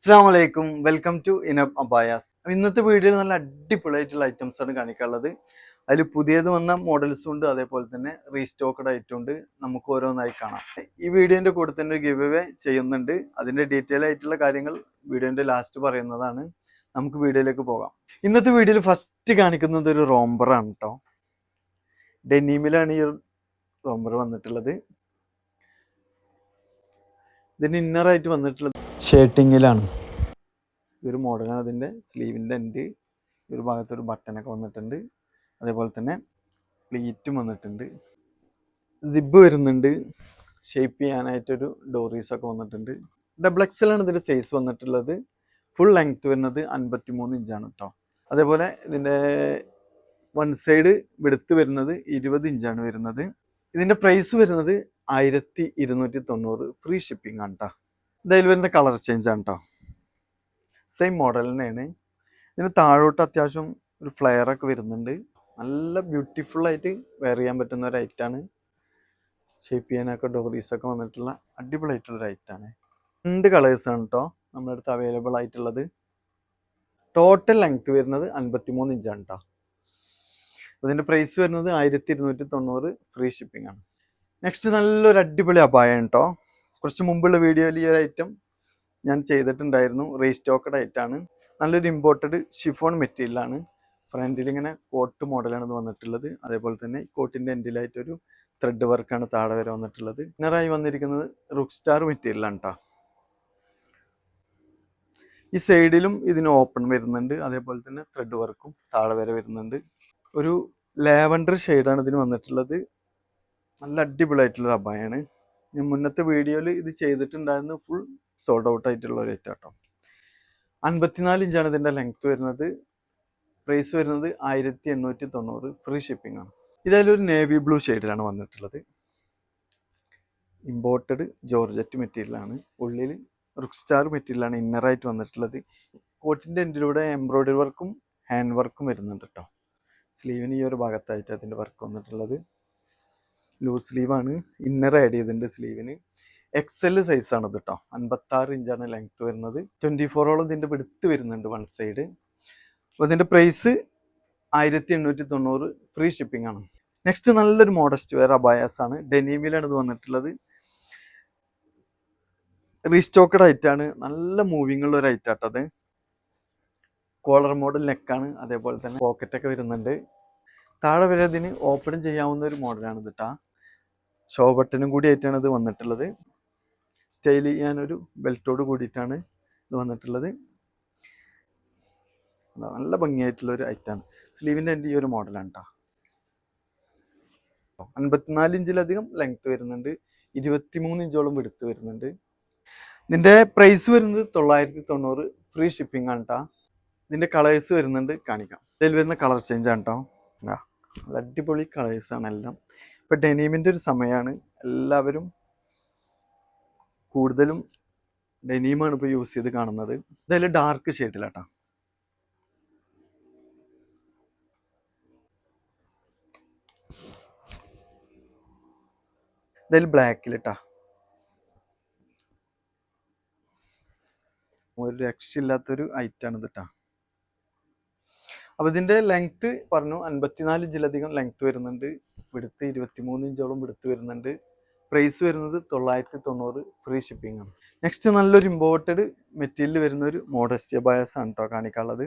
അസ്സലാമു അലൈക്കും, welcome to ഇനബ് abayas. ഇന്നത്തെ വീഡിയോയിൽ നല്ല അടിപൊളിയായിട്ടുള്ള ഐറ്റംസ് ആണ് കാണിക്കാനുള്ളത്. അതിൽ പുതിയത് വന്ന മോഡൽസും ഉണ്ട്, അതേപോലെ തന്നെ റീസ്റ്റോക്കഡ് ആയിട്ടുണ്ട്. നമുക്ക് ഓരോന്നായി കാണാം. ഈ വീഡിയോന്റെ കൂടെ തന്നെ ഒരു ഗിവ് അവേ ചെയ്യുന്നുണ്ട്. അതിന്റെ ഡീറ്റെയിൽ ആയിട്ടുള്ള കാര്യങ്ങൾ വീഡിയോന്റെ ലാസ്റ്റ് പറയുന്നതാണ്. നമുക്ക് വീഡിയോയിലേക്ക് പോകാം. ഇന്നത്തെ വീഡിയോയിൽ ഫസ്റ്റ് കാണിക്കുന്നത് ഒരു റോംബറാണ് കേട്ടോ. ഡെനീമിലാണ് ഈ റോംബർ വന്നിട്ടുള്ളത്. ഇതിന് ഇന്നറായിട്ട് വന്നിട്ടുള്ളത് ഷേർട്ടിങ്ങിലാണ്. ഒരു മോഡലാണ്. അതിൻ്റെ സ്ലീവിൻ്റെ എൻഡ് ഒരു ഭാഗത്തൊരു ബട്ടനൊക്കെ വന്നിട്ടുണ്ട്. അതേപോലെ തന്നെ പ്ലീറ്റും വന്നിട്ടുണ്ട്. സിബ് വരുന്നുണ്ട്. ഷേപ്പ് ചെയ്യാനായിട്ടൊരു ഡോറീസൊക്കെ വന്നിട്ടുണ്ട്. ഡബിൾ എക്സലാണ് ഇതിൻ്റെ സൈസ് വന്നിട്ടുള്ളത്. ഫുൾ ലെങ്ത് വരുന്നത് 53 ഇഞ്ചാണ് കേട്ടോ. അതേപോലെ ഇതിൻ്റെ വൺ സൈഡ് വിടുത്ത് വരുന്നത് 20 ഇഞ്ചാണ് വരുന്നത്. ഇതിൻ്റെ പ്രൈസ് വരുന്നത് 1290, ഫ്രീ ഷിപ്പിംഗ് ആണ് കേട്ടോ. ഇതിൽ വരുന്ന കളർ ചേഞ്ച് ആണ് കേട്ടോ. സെയിം മോഡൽ തന്നെയാണ്. ഇതിന് താഴോട്ട് അത്യാവശ്യം ഒരു ഫ്ലെയർ ഒക്കെ വരുന്നുണ്ട്. നല്ല ബ്യൂട്ടിഫുൾ ആയിട്ട് വെയർ ചെയ്യാൻ പറ്റുന്ന ഒരു ഐറ്റാണ്. ഷേപ്പ് ചെയ്യാനൊക്കെ ഡോറീസൊക്കെ വന്നിട്ടുള്ള അടിപൊളിയായിട്ടുള്ളൊരു ഐറ്റാണ്. 2 കളേഴ്സാണ് കേട്ടോ നമ്മുടെ അടുത്ത് അവൈലബിൾ ആയിട്ടുള്ളത്. ടോട്ടൽ ലെങ്ത് വരുന്നത് 53 ഇഞ്ചാണ് കേട്ടോ. അതിൻ്റെ പ്രൈസ് വരുന്നത് 1290, ഫ്രീ ഷിപ്പിംഗ് ആണ്. നെക്സ്റ്റ് നല്ലൊരു അടിപൊളി അബായാണ് കേട്ടോ. കുറച്ച് മുമ്പുള്ള വീഡിയോയിൽ ഈ ഒരു ഐറ്റം ഞാൻ ചെയ്തിട്ടുണ്ടായിരുന്നു. റീസ്റ്റോക്കഡ് ആയിട്ടാണ്. നല്ലൊരു ഇമ്പോർട്ടഡ് ഷിഫോൺ മെറ്റീരിയലാണ്. ഫ്രണ്ടിൽ ഇങ്ങനെ കോട്ട് മോഡലാണ് ഇത് വന്നിട്ടുള്ളത്. അതേപോലെ തന്നെ കോട്ടിൻ്റെ എൻഡിലായിട്ടൊരു ത്രെഡ് വർക്കാണ് താഴെ വരെ വന്നിട്ടുള്ളത്. ഇന്നറായി വന്നിരിക്കുന്നത് റുക്ക് സ്റ്റാർ മെറ്റീരിയലാണ് കേട്ടോ. ഈ സൈഡിലും ഇതിന് ഓപ്പൺ വരുന്നുണ്ട്. അതേപോലെ തന്നെ ത്രെഡ് വർക്കും താഴെ വരെ വരുന്നുണ്ട്. ഒരു ലാവൻഡർ ഷെയ്ഡാണ് ഇതിന് വന്നിട്ടുള്ളത്. നല്ല അടിപൊളിയായിട്ടുള്ള അബായാണ്. ഞാൻ മുന്നത്തെ വീഡിയോയിൽ ഇത് ചെയ്തിട്ടുണ്ടായിരുന്നു. ഫുൾ സോൾഡ് ഔട്ട് ആയിട്ടുള്ള ഒരു ഐറ്റം കേട്ടോ. 54 ഇഞ്ചാണ് ഇതിൻ്റെ ലെങ്ത് വരുന്നത്. പ്രൈസ് വരുന്നത് 1890, ഫ്രീ ഷിപ്പിംഗ് ആണ്. ഇതൊരു നേവി ബ്ലൂ ഷെയ്ഡിലാണ് വന്നിട്ടുള്ളത്. ഇമ്പോർട്ടഡ് ജോർജറ്റ് മെറ്റീരിയലാണ്. ഉള്ളിൽ റുക്ക് സ്റ്റാർ മെറ്റീരിയലാണ് ഇന്നറായിട്ട് വന്നിട്ടുള്ളത്. കോട്ടിൻ്റെ എൻഡിലൂടെ എംബ്രോയ്ഡറി വർക്കും ഹാൻഡ് വർക്കും വരുന്നുണ്ട് കേട്ടോ. സ്ലീവിന് ഈ ഒരു ഭാഗത്തായിട്ട് അതിൻ്റെ വർക്ക് വന്നിട്ടുള്ളത്. ലൂസ് സ്ലീവാണ്. ഇന്നർ ആഡ് ചെയ്തിട്ടുണ്ട് സ്ലീവിന്. XL സൈസാണ് ഇത് കേട്ടോ. 56 ഇഞ്ചാണ് ലെങ്ത് വരുന്നത്. 24ഓളം ഇതിൻ്റെ വിടുത്ത് വരുന്നുണ്ട് വൺ സൈഡ്. അപ്പോൾ ഇതിൻ്റെ പ്രൈസ് 1890, ഫ്രീ ഷിപ്പിംഗ് ആണ്. നെക്സ്റ്റ് നല്ലൊരു മോഡസ്റ്റ് വെയർ അബായാസ് ആണ്. ഡെനീമിലാണ് ഇത് വന്നിട്ടുള്ളത്. റീസ്റ്റോക്കഡ് ആയിട്ടാണ്. നല്ല മൂവിങ് ഉള്ള ഒരു ഐറ്റാട്ടത്. കോളർ മോഡൽ നെക്കാണ്. അതേപോലെ തന്നെ പോക്കറ്റൊക്കെ വരുന്നുണ്ട്. താഴെ വരെ അതിന് ഓപ്പൺ ചെയ്യാവുന്ന ഒരു മോഡലാണ് ഇത് കേട്ടോ. ഷോ ബട്ടനും കൂടി ആയിട്ടാണ് ഇത് വന്നിട്ടുള്ളത്. സ്റ്റൈൽ ചെയ്യാനൊരു ബെൽറ്റോട് കൂടിയിട്ടാണ് ഇത് വന്നിട്ടുള്ളത്. നല്ല ഭംഗിയായിട്ടുള്ള ഒരു ഐറ്റാണ്. സ്ലീവിൻ്റെ എൻ്റെ ഈ ഒരു മോഡലാണ് കേട്ടോ. 54 ഇഞ്ചിലധികം ലെങ്ത് വരുന്നുണ്ട്. 23 ഇഞ്ചോളം വിടുത്ത് വരുന്നുണ്ട്. ഇതിൻ്റെ പ്രൈസ് വരുന്നത് 990, ഫ്രീ ഷിപ്പിംഗ് ആണ് കേട്ടോ. ഇതിൻ്റെ കളേഴ്സ് വരുന്നുണ്ട്, കാണിക്കാം. ഇതിൽ വരുന്ന കളർ ചേഞ്ച് ആണ് കേട്ടോ. അടിപൊളി കളേഴ്സാണ് എല്ലാം. ഇപ്പം ഡെനീമിൻ്റെ ഒരു സമയമാണ്. എല്ലാവരും കൂടുതലും ഡെനീമാണ് ഇപ്പോൾ യൂസ് ചെയ്ത് കാണുന്നത്. ഇതതിൽ ഡാർക്ക് ഷെയ്ഡിലാട്ടോ. ഇതിൽ ബ്ലാക്കിലിട്ടാ. ഒരു രക്ഷയില്ലാത്തൊരു ഐറ്റാണ് ഇത് കേട്ടോ. അപ്പോൾ ഇതിൻ്റെ ലെങ്ത്ത് പറഞ്ഞു 54 ഇഞ്ചിലധികം ലെങ്ത്ത് വരുന്നുണ്ട്. വിടുത്ത് 23 ഇഞ്ചോളം വിടുത്ത് വരുന്നുണ്ട്. പ്രൈസ് വരുന്നത് 990, ഫ്രീ ഷിപ്പിംഗ് ആണ്. നെക്സ്റ്റ് നല്ലൊരു ഇമ്പോർട്ടഡ് മെറ്റീരിയൽ വരുന്ന ഒരു മോഡസ്റ്റ് അബായാസ് ആണ് കേട്ടോ കാണിക്കാനുള്ളത്.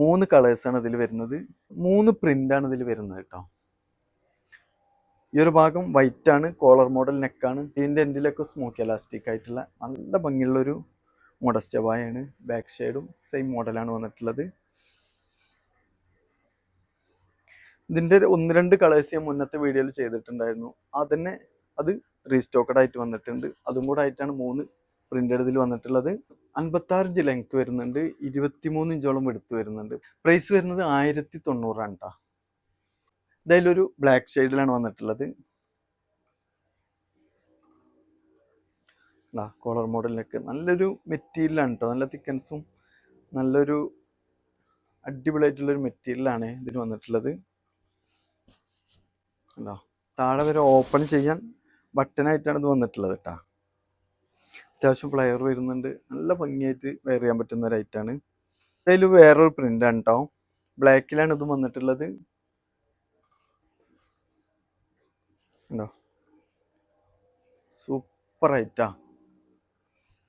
3 കളേഴ്സാണ് ഇതിൽ വരുന്നത്. 3 പ്രിൻ്റാണ് ഇതിൽ വരുന്നത് കേട്ടോ. ഈ ഒരു ഭാഗം വൈറ്റ് ആണ്. കോളർ മോഡൽ നെക്കാണ്. ഇതിൻ്റെ എൻഡിലൊക്കെ സ്മോക്ക് എലാസ്റ്റിക് ആയിട്ടുള്ള നല്ല ഭംഗിയുള്ളൊരു മോഡസ്റ്റ് അബായാണ്. ബാക്ക് സൈഡും സെയിം മോഡലാണ് വന്നിട്ടുള്ളത്. ഇതിൻ്റെ 1-2 കളേഴ്സ് ഞാൻ മുന്നത്തെ വീഡിയോയിൽ ചെയ്തിട്ടുണ്ടായിരുന്നു. അത് റീസ്റ്റോക്കഡ് ആയിട്ട് വന്നിട്ടുണ്ട്. അതും കൂടെ ആയിട്ടാണ് 3 പ്രിൻ്റഡ് ഇതിൽ വന്നിട്ടുള്ളത്. 56 ഇഞ്ച് ലെങ്ത് വരുന്നുണ്ട്. 23 ഇഞ്ചോളം എടുത്ത് വരുന്നുണ്ട്. പ്രൈസ് വരുന്നത് 1090 ആണ് കേട്ടോ. ഇതിലൊരു ബ്ലാക്ക് ഷെയ്ഡിലാണ് വന്നിട്ടുള്ളത്. കോളർ മോഡലിനൊക്കെ നല്ലൊരു മെറ്റീരിയലാണ് കേട്ടോ. നല്ല തിക്കൻസും നല്ലൊരു അടിപൊളിയായിട്ടുള്ളൊരു മെറ്റീരിയലാണ് ഇതിന് വന്നിട്ടുള്ളത്. താഴെ വരെ ഓപ്പൺ ചെയ്യാൻ ബട്ടനായിട്ടാണ് ഇത് വന്നിട്ടുള്ളത് കേട്ടോ. അത്യാവശ്യം ഫ്ലെയർ വരുന്നുണ്ട്, നല്ല ഭംഗിയായിട്ട് വെയർ ചെയ്യാൻ പറ്റുന്ന ഒരു ഐറ്റാണ്. അതിൽ വേറൊരു പ്രിന്റ് ആണ് കേട്ടോ, ബ്ലാക്കിലാണ് ഇത് വന്നിട്ടുള്ളത്. ഉണ്ടോ, സൂപ്പർ ഐറ്റാ.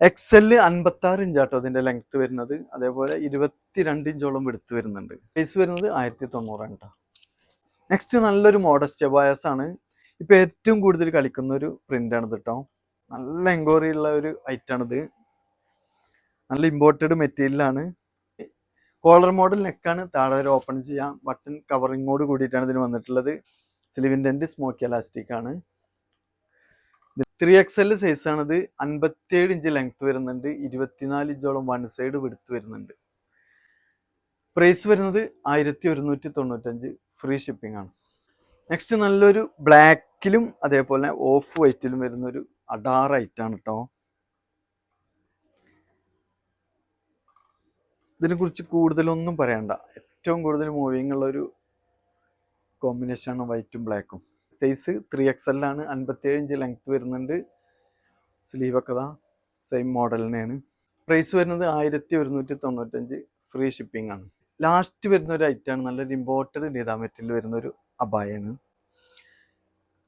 എക്സെല് 56 ഇഞ്ചാട്ടോ അതിന്റെ ലെങ്ത് വരുന്നത്. അതേപോലെ 22 ഇഞ്ചോളം എടുത്ത് വരുന്നുണ്ട്. പ്രൈസ് വരുന്നത് 1900 കേട്ടോ. നെക്സ്റ്റ് നല്ലൊരു മോഡസ്റ്റ് അബായാസ് ആണ്. ഇപ്പൊ ഏറ്റവും കൂടുതൽ കളിക്കുന്ന ഒരു പ്രിന്റ് ആണ് കേട്ടോ. നല്ല എൻക്വയറി ഉള്ള ഒരു ഐറ്റാണിത്. നല്ല ഇമ്പോർട്ടഡ് മെറ്റീരിയലാണ്. കോളർ മോഡൽ നെക്കാണ്, താഴെ ഒരു ഓപ്പൺ ചെയ്യാം, ബട്ടൺ കവറിങ്ങോട് കൂടിയിട്ടാണ് ഇതിന് വന്നിട്ടുള്ളത്. സ്ലീവിൻ്റെ എൻഡ് സ്മോക്കി എലാസ്റ്റിക് ആണ്. 3XL സൈസ് ആണിത്. 57 ഇഞ്ച് ലെങ്ത് വരുന്നുണ്ട്, 24 ഇഞ്ചോളം വൺ സൈഡ് വിടുത്ത് വരുന്നുണ്ട്. പ്രൈസ് വരുന്നത് 1195, ഫ്രീ ഷിപ്പിംഗ് ആണ്. നെക്സ്റ്റ് നല്ലൊരു ബ്ലാക്കിലും അതേപോലെ ഓഫ് വൈറ്റിലും വരുന്ന ഒരു അഡാർ ഐറ്റാണ് കേട്ടോ. ഇതിനെ കുറിച്ച് കൂടുതലൊന്നും പറയണ്ട, ഏറ്റവും കൂടുതൽ മൂവിങ് ഉള്ള ഒരു കോമ്പിനേഷനാണ് വൈറ്റും ബ്ലാക്കും. സൈസ് 3XL ആണ്, 57 ഇഞ്ച് ലെങ്ത് വരുന്നുണ്ട്. സ്ലീവൊക്കെ ദാ സെയിം മോഡൽ തന്നെയാണ്. പ്രൈസ് വരുന്നത് 1195, ഫ്രീ ഷിപ്പിംഗ് ആണ്. ലാസ്റ്റ് വരുന്ന ഒരു ഐറ്റാണ്, നല്ലൊരു ഇമ്പോർട്ടഡ് നിതാ മെറ്റീരിയൽ വരുന്ന ഒരു അബായാണ്.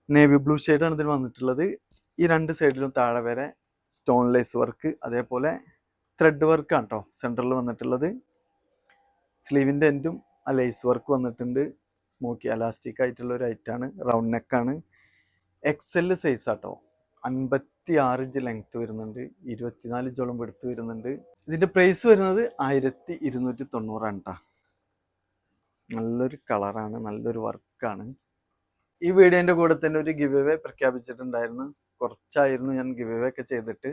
നേവി ബ്ലൂ ഷെയ്ഡാണ് ഇതിൽ വന്നിട്ടുള്ളത്. ഈ രണ്ട് സൈഡിലും താഴെ വരെ സ്റ്റോൺ ലേസ് വർക്ക്, അതേപോലെ ത്രെഡ് വർക്കാണ് കേട്ടോ സെൻറ്ററിൽ വന്നിട്ടുള്ളത്. സ്ലീവിൻ്റെ എൻഡും ആ ലേസ് വർക്ക് വന്നിട്ടുണ്ട്. സ്മോക്കി എലാസ്റ്റിക് ആയിട്ടുള്ള ഒരു ഐറ്റാണ്, റൗണ്ട് നെക്കാണ്. XL സൈസ് ആട്ടോ, 56 ഇഞ്ച് ലെങ്ത് വരുന്നുണ്ട്, 24 ഇഞ്ചോളം എടുത്ത് വരുന്നുണ്ട്. ഇതിന്റെ പ്രൈസ് വരുന്നത് 1290 ആണ് കേട്ടോ. നല്ലൊരു കളറാണ്, നല്ലൊരു വർക്കാണ്. ഈ വീഡിയോന്റെ കൂടെ തന്നെ ഒരു ഗിവ് അവേ പ്രഖ്യാപിച്ചിട്ടുണ്ടായിരുന്നു. കുറച്ചായിരുന്നു ഞാൻ ഗിവ് അവേ ഒക്കെ ചെയ്തിട്ട്.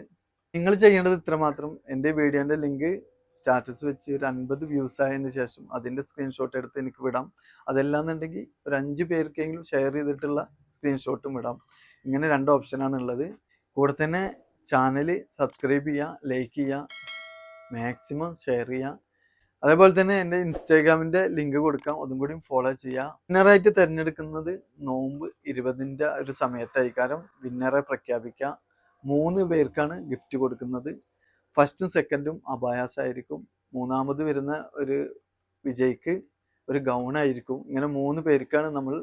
നിങ്ങൾ ചെയ്യേണ്ടത് ഇത്ര മാത്രം, എൻ്റെ വീഡിയോന്റെ ലിങ്ക് സ്റ്റാറ്റസ് വെച്ച് ഒരു 50 വ്യൂസ് ആയതിനു ശേഷം അതിന്റെ സ്ക്രീൻഷോട്ട് എടുത്ത് എനിക്ക് വിടാം. അതല്ലാന്നുണ്ടെങ്കിൽ ഒരു 5 പേർക്കെങ്കിലും ഷെയർ ചെയ്തിട്ടുള്ള സ്ക്രീൻഷോട്ടും ഇടാം. ഇങ്ങനെ 2 ഓപ്ഷനാണ് ഉള്ളത്. കൂടെ തന്നെ ചാനൽ സബ്സ്ക്രൈബ് ചെയ്യുക, ലൈക്ക് ചെയ്യുക, മാക്സിമം ഷെയർ ചെയ്യുക. അതേപോലെ തന്നെ എൻ്റെ ഇൻസ്റ്റാഗ്രാമിൻ്റെ ലിങ്ക് കൊടുക്കാം, അതും കൂടി ഫോളോ ചെയ്യുക. വിന്നറായിട്ട് തിരഞ്ഞെടുക്കുന്നത് നോമ്പ് 20ൻ്റെ ഒരു സമയത്തായിക്കാരം വിന്നറെ പ്രഖ്യാപിക്കുക. 3 പേർക്കാണ് ഗിഫ്റ്റ് കൊടുക്കുന്നത്. ഫസ്റ്റും സെക്കൻഡും അബായാസ് ആയിരിക്കും. മൂന്നാമത് വരുന്ന ഒരു വിജയ്ക്ക് ഒരു ഗൗണായിരിക്കും. ഇങ്ങനെ 3 പേർക്കാണ് നമ്മൾ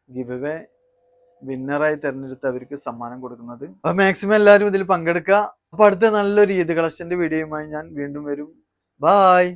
ഗിവ് അവേ വിന്നറായി തിരഞ്ഞെടുത്തവർക്ക് സമ്മാനം കൊടുക്കുന്നത്. അപ്പോൾ മാക്സിമം എല്ലാവരും ഇതിൽ പങ്കെടുക്കുക. അപ്പോൾ അടുത്ത നല്ലൊരു ഈദ് കളക്ഷൻ്റെ വീഡിയോയുമായി ഞാൻ വീണ്ടും വരും. ബായ്.